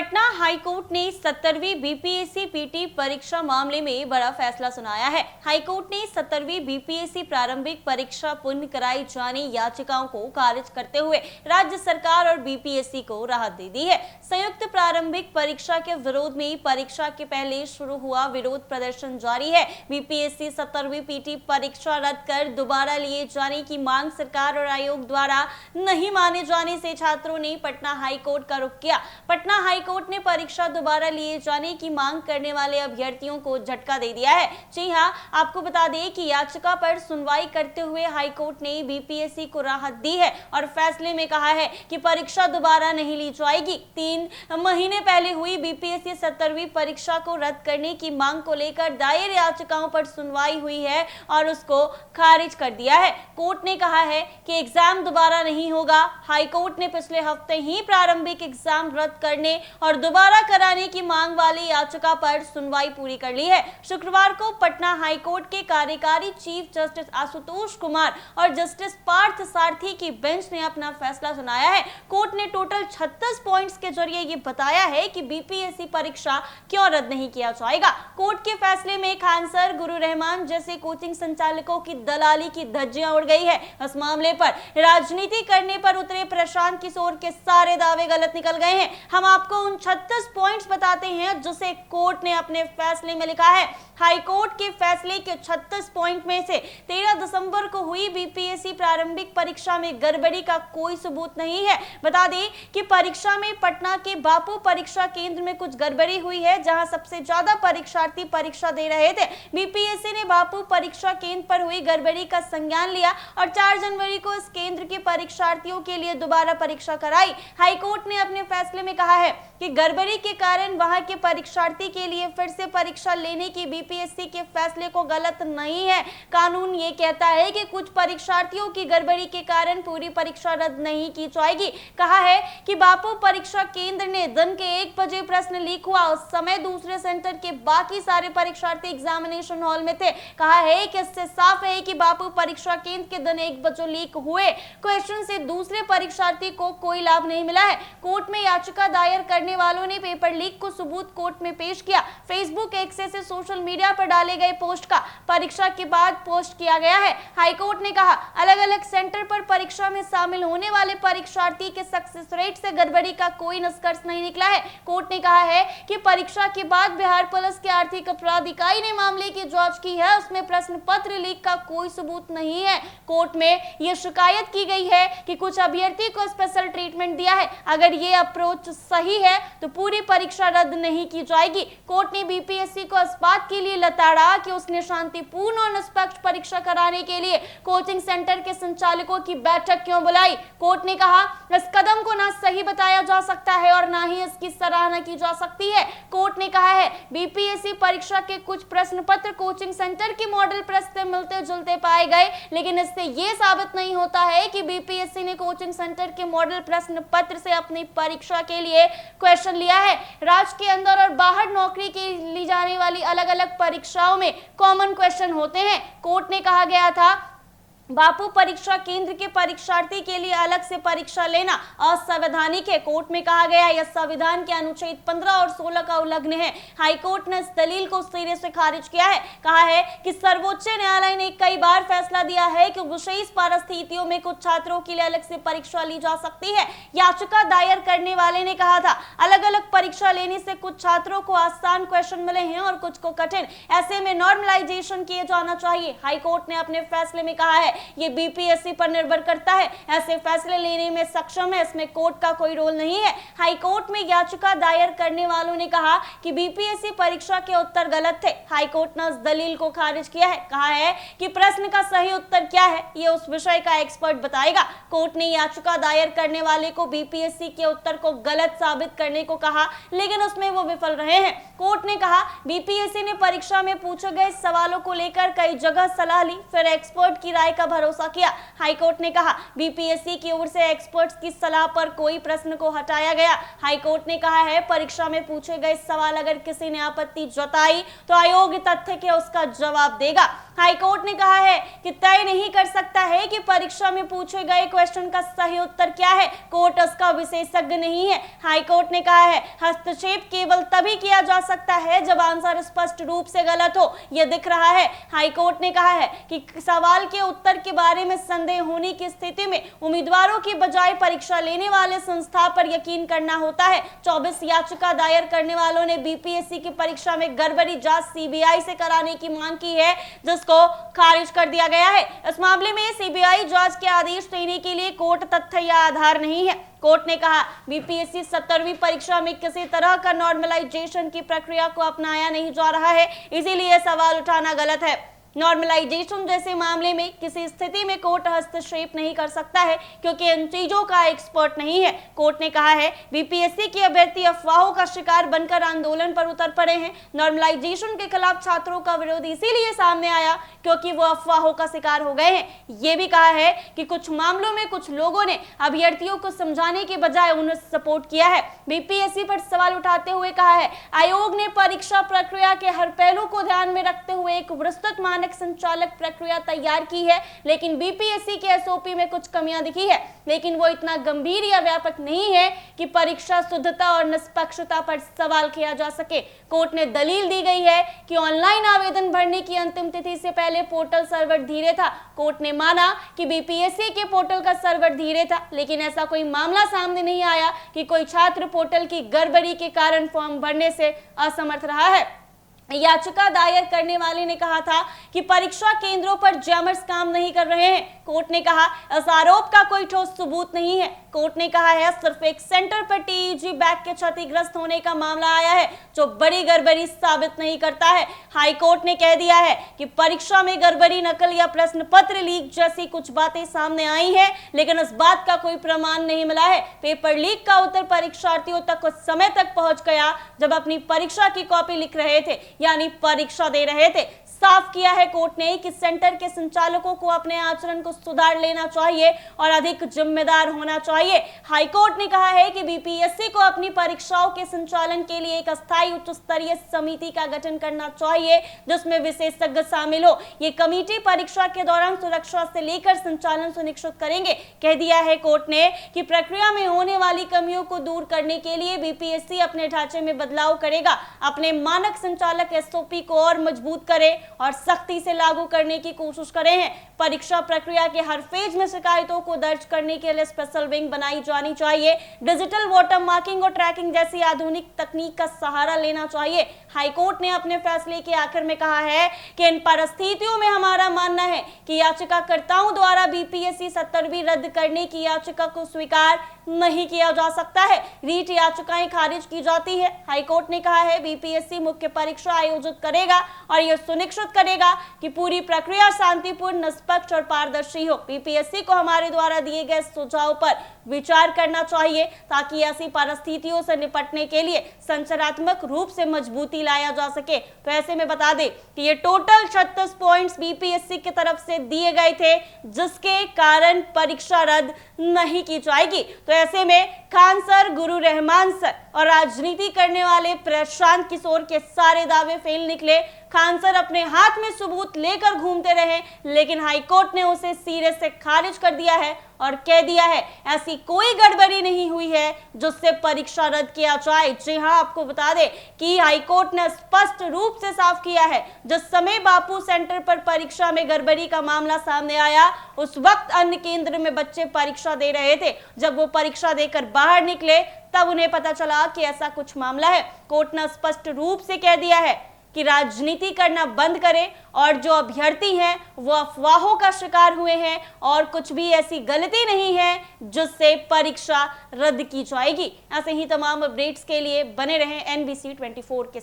Patna high court ने 17वीं BPSC PT परीक्षा मामले में बड़ा फैसला सुनाया है। हाईकोर्ट ने 17वीं बीपीएससी प्रारंभिक परीक्षा पुनः कराई जाने याचिकाओं को खारिज करते हुए राज्य सरकार और बीपीएससी को राहत दे दी है। संयुक्त प्रारंभिक परीक्षा के विरोध में परीक्षा के पहले शुरू हुआ विरोध प्रदर्शन जारी है। बीपीएससी 17वीं पीटी परीक्षा रद्द कर दोबारा लिए जाने की मांग सरकार और आयोग द्वारा नहीं माने जाने से छात्रों ने पटना हाईकोर्ट का रुख किया। पटना हाईकोर्ट ने परीक्षा दोबारा लिए जाने की मांग करने वाले अभ्यर्थियों को झटका दे दिया है। जी हां, आपको बता दें कि याचिका पर सुनवाई करते हुए हाईकोर्ट ने बीपीएससी को राहत दी है और फैसले में कहा है कि परीक्षा दोबारा नहीं ली जाएगी। 3 महीने पहले हुई बीपीएससी 17वीं परीक्षा को रद्द करने की मांग को लेकर दायर याचिकाओं पर सुनवाई हुई है और उसको खारिज कर दिया है। कोर्ट ने कहा है कि एग्जाम दोबारा नहीं होगा। हाईकोर्ट ने पिछले हफ्ते ही प्रारंभिक एग्जाम रद्द करने और दोबारा कराने की मांग वाली याचिका पर सुनवाई पूरी कर ली है। शुक्रवार को पटना हाईकोर्ट के कार्यकारी चीफ जस्टिस आशुतोष कुमार और जस्टिस पार्थ सारथी की बेंच ने अपना फैसला सुनाया है। कोर्ट ने टोटल 36 पॉइंट्स के जरिए ये बताया है कि बीपीएससी परीक्षा क्यों रद्द नहीं किया जाएगा। कोर्ट के फैसले में खान सर, गुरु रहमान जैसे कोचिंग संचालकों की दलाली की धज्जियां उड़ गई है। इस मामले पर राजनीति करने पर उतरे प्रशांत किशोर के सारे दावे गलत निकल गए हैं। हम आपको उन 36 पॉइंट्स बताते हैं जिसे कोर्ट ने अपने फैसले में लिखा है। हाईकोर्ट के फैसले के 36 पॉइंट में से 13 दिसंबर को हुई बीपीएससी प्रारंभिक परीक्षा में गड़बड़ी का कोई सबूत नहीं है। बता दें कि परीक्षा में पटना के बापू परीक्षा केंद्र में कुछ गड़बड़ी हुई है, जहां सबसे ज्यादा परीक्षार्थी परीक्षा दे रहे थे। बीपीएससी ने बापू परीक्षा केंद्र पर हुई गड़बड़ी का संज्ञान लिया और 4 जनवरी को इस केंद्र के परीक्षार्थियों के लिए दोबारा परीक्षा कराई। हाईकोर्ट ने अपने फैसले में कहा है कि गड़बड़ी के कारण वहां के परीक्षार्थी के लिए फिर से परीक्षा लेने की बीपीएससी के फैसले को गलत नहीं है। कानून ये कहता है कि कुछ परीक्षार्थियों की गड़बड़ी के कारण पूरी परीक्षा रद्द नहीं की जाएगी। कहा है कि बापू परीक्षा केंद्र ने दिन के 1 बजे प्रश्न लीक हुआ, उस समय दूसरे सेंटर के बाकी सारे परीक्षार्थी एग्जामिनेशन हॉल में थे। कहा है कि इससे साफ है कि बापू परीक्षा केंद्र के दिन 1 बजे लीक हुए क्वेश्चन से दूसरे परीक्षार्थी को कोई लाभ नहीं मिला है। कोर्ट में याचिका दायर करने वालों ने पेपर लीक को सबूत कोर्ट में पेश किया। फेसबुक एक्सेस से सोशल मीडिया पर डाले गए पोस्ट का परीक्षा के बाद पोस्ट किया गया है। हाईकोर्ट ने कहा, अलग अलग सेंटर पर परीक्षा में शामिल होने वाले परीक्षार्थी के सक्सेस रेट से गड़बड़ी का कोई निष्कर्ष नहीं निकला है। कोर्ट ने कहा है कि परीक्षा के बाद बिहार पुलिस के आर्थिक अपराध इकाई ने मामले की जांच की है, उसमें प्रश्न पत्र लीक का कोई सबूत नहीं है। कोर्ट में यह शिकायत की गई है कि कुछ अभ्यर्थी को स्पेशल ट्रीटमेंट दिया है। अगर ये अप्रोच सही है तो पूरी परीक्षा रद्द नहीं की जाएगी। कोर्ट ने बीपीएससी को इस बात के लिए लताड़ा कि उसने शांतिपूर्ण और निष्पक्ष परीक्षा कराने के लिए कोचिंग सेंटर के संचालकों की बैठक क्यों बुलाई। कोर्ट ने कहा, इस कदम को ना सही बताया जा सकता है और ना ही इसकी सराहना की जा सकती है। कोर्ट ने कहा है, बीपीएससी परीक्षा के कुछ प्रश्न पत्र कोचिंग सेंटर के मॉडल प्रश्न से मिलते जुलते पाए गए, लेकिन इससे यह साबित नहीं होता है कि बीपीएससी ने कोचिंग सेंटर के मॉडल प्रश्न पत्र से अपनी परीक्षा के लिए क्वेश्चन लिया है। राज्य के अंदर और बाहर नौकरी के ली जाने वाली अलग अलग परीक्षाओं में कॉमन क्वेश्चन होते हैं। कोर्ट ने कहा गया था, बापू परीक्षा केंद्र के परीक्षार्थी के लिए अलग से परीक्षा लेना असंवैधानिक है। कोर्ट में कहा गया यह संविधान के अनुच्छेद 15 और 16 का उल्लंघन है। हाईकोर्ट ने इस दलील को सिरे से खारिज किया है। कहा है कि सर्वोच्च न्यायालय ने कई बार फैसला दिया है कि विशेष परिस्थितियों में कुछ छात्रों के लिए अलग से परीक्षा ली जा सकती है। याचिका दायर करने वाले ने कहा था, अलग अलग परीक्षा लेने से कुछ छात्रों को आसान क्वेश्चन मिले हैं और कुछ को कठिन, ऐसे में नॉर्मलाइजेशन किया जाना चाहिए। हाईकोर्ट ने अपने फैसले में कहा है, ये बीपीएससी पर निर्भर करता है, ऐसे फैसले लेने में सक्षम है, इसमें कोर्ट का कोई रोल नहीं है। हाईकोर्ट में याचिका दायर करने वालों ने कहा कि बीपीएससी परीक्षा के उत्तर गलत थे। हाईकोर्ट ने इस दलील को खारिज किया है। कहा है कि प्रश्न का सही उत्तर क्या है, ये उस विषय का एक्सपर्ट बताएगा। कोर्ट ने याचिका दायर करने वाले को बीपीएससी के उत्तर को गलत साबित करने को कहा, लेकिन उसमें वो विफल रहे हैं। कोर्ट ने कहा, बीपीएससी ने परीक्षा में पूछे गए सवालों को लेकर कई जगह सलाह ली, फिर एक्सपर्ट की राय का भरोसा किया। हाईकोर्ट ने कहा, बीपीएससी की ओर से एक्सपर्ट्स की सलाह पर कोई प्रश्न को हटाया गया। हाईकोर्ट ने कहा है, परीक्षा में पूछे गए सवाल अगर किसी ने आपत्ति जताई तो आयोग तथ्य के उसका जवाब देगा। हाईकोर्ट ने कहा है कि तय नहीं कर सकता है कि परीक्षा में पूछे गए क्वेश्चन का सही उत्तर क्या है। कोर्ट उसका विशेषज्ञ नहीं है। हाईकोर्ट ने कहा है, हस्तक्षेप केवल तभी किया जा सकता है जब आंसर स्पष्ट रूप से गलत हो, यह दिख रहा है। हाईकोर्ट ने कहा है कि सवाल के उत्तर के बारे में संदेह होने की स्थिति में उम्मीदवारों की बजाय परीक्षा लेने वाले संस्था पर यकीन करना होता है। 24 याचिका दायर करने वालों ने बीपीएससी की परीक्षा में गड़बड़ी जांच सीबीआई से कराने की मांग की है, जिसको खारिज कर दिया गया है। इस मामले में सीबीआई जांच के आदेश देने के लिए कोर्ट तथ्य या आधार नहीं है। कोर्ट ने कहा बीपीएससी 70वीं परीक्षा में किसी तरह का नॉर्मलाइजेशन की प्रक्रिया को अपनाया नहीं जा रहा है, इसीलिए सवाल उठाना गलत है। नॉर्मलाइजेशन जैसे मामले में किसी स्थिति में कोर्ट हस्तक्षेप नहीं कर सकता है, क्योंकि इन चीजों का एक्सपर्ट नहीं है। कोर्ट ने कहा है बीपीएससी के अभ्यर्थी अफवाहों का शिकार बनकर आंदोलन पर उतर पड़े हैं। नॉर्मलाइजेशन के खिलाफ छात्रों का विरोध इसीलिए सामने आया क्योंकि वो अफवाहों का शिकार हो गए हैं। ये भी कहा है कि कुछ मामलों में कुछ लोगों ने अभ्यर्थियों को समझाने के बजाय उन्हें सपोर्ट किया है। बीपीएससी पर सवाल उठाते हुए कहा है आयोग ने परीक्षा प्रक्रिया के हर पहलू को ध्यान में रखते हुए एक विस्तृत मानक संचालक प्रक्रिया तैयार की है, लेकिन बीपीएससी के एसओपी में कुछ कमियां दिखी है, लेकिन वो इतना गंभीर या व्यापक नहीं है कि परीक्षा शुद्धता और निष्पक्षता पर सवाल किया जा सके। कोर्ट ने दलील दी गई है कि ऑनलाइन आवेदन भरने की अंतिम तिथि से पहले पोर्टल सर्वर धीरे था। कोर्ट ने माना कि बीपीएससी के पोर्टल का सर्वर धीरे था, लेकिन ऐसा कोई मामला सामने नहीं आया कि कोई छात्र पोर्टल की गड़बड़ी के कारण फॉर्म भरने से असमर्थ रहा है। याचिका दायर करने वाले ने कहा था कि परीक्षा केंद्रों पर जैमर्स काम नहीं कर रहे हैं। कोर्ट ने कहा इस आरोप का कोई ठोस सबूत नहीं है। कोर्ट ने कहा है सिर्फ एक सेंटर पर टीईजी बैग के क्षतिग्रस्त होने का मामला आया है, जो बड़ी गड़बड़ी साबित नहीं करता है। हाई कोर्ट ने कह दिया है कि परीक्षा में गड़बड़ी, नकल या प्रश्न पत्र लीक जैसी कुछ बातें सामने आई हैं, लेकिन इस बात का कोई प्रमाण नहीं मिला है। पेपर लीक का उत्तर परीक्षार्थियों तक कुछ समय तक पहुंच गया जब अपनी परीक्षा की कॉपी लिख रहे थे, यानी परीक्षा दे रहे थे। साफ किया है कोर्ट ने कि सेंटर के संचालकों को अपने आचरण को सुधार लेना चाहिए और अधिक जिम्मेदार होना चाहिए। हाईकोर्ट ने कहा है कि बीपीएससी को अपनी परीक्षाओं के संचालन के लिए एक अस्थायी उच्च स्तरीय समिति का गठन करना चाहिए, जिसमें विशेषज्ञ शामिल हो। ये कमेटी परीक्षा के दौरान सुरक्षा से लेकर संचालन सुनिश्चित करेंगे। कह दिया है कोर्ट ने कि प्रक्रिया में होने वाली कमियों को दूर करने के लिए बीपीएससी अपने ढांचे में बदलाव करेगा, अपने मानक संचालक एसओपी को और मजबूत करे और सख्ती से लागू करने की कोशिश करे हैं। परीक्षा प्रक्रिया के हर फेज में शिकायतों को दर्ज करने के लिए स्पेशल विंग बनाई जानी चाहिए। डिजिटल वाटर मार्किंग और ट्रैकिंग जैसी आधुनिक तकनीक का सहारा लेना चाहिए। हाईकोर्ट ने अपने फैसले के आखिर में कहा है कि इन परिस्थितियों में हमारा मानना है कि याचिकाकर्ताओं द्वारा बीपीएससी 70वीं रद्द करने की याचिका को स्वीकार नहीं किया जा सकता है। रीट याचिकाएं खारिज की जाती है। हाईकोर्ट ने कहा है बीपीएससी मुख्य परीक्षा आयोजित करेगा और यह सुनिश्चित करेगा कि पूरी प्रक्रिया शांतिपूर्ण, निष्पक्ष और पारदर्शी हो। बीपीएससी को हमारे द्वारा दिए गए सुझाव पर विचार करना चाहिए ताकि ऐसी परिस्थितियों से निपटने के लिए संरचनात्मक रूप से मजबूती लाया जा सके। तो ऐसे में बता दें कि ये टोटल 36 पॉइंट्स बीपीएससी की तरफ से दिए गए थे, जिसके कारण परीक्षा रद्द नहीं की जाएगी। तो ऐसे में खान सर, गुरु रहमान सर और राजनीति करने वाले प्रशांत किशोर के सारे दावे फेल निकले। खान सर अपने हाथ में सबूत लेकर घूमते रहे, लेकिन हाईकोर्ट ने उसे सिरे से खारिज कर दिया है और कह दिया है ऐसी कोई गड़बड़ी नहीं हुई है जिससे परीक्षा रद्द किया जाए। जी हां, आपको बता दें कि हाईकोर्ट ने स्पष्ट रूप से साफ किया है जिस समय बापू सेंटर पर परीक्षा में गड़बड़ी का मामला सामने आया, उस वक्त अन्य केंद्र में बच्चे परीक्षा दे रहे थे। जब वो परीक्षा देकर बाहर निकले तब उन्हें पता चला कि ऐसा कुछ मामला है। कोर्ट ने स्पष्ट रूप से कह दिया है कि राजनीति करना बंद करें और जो अभ्यर्थी हैं वो अफवाहों का शिकार हुए हैं और कुछ भी ऐसी गलती नहीं है जिससे परीक्षा रद्द की जाएगी। ऐसे ही तमाम अपडेट्स के लिए बने रहें NBC 24 के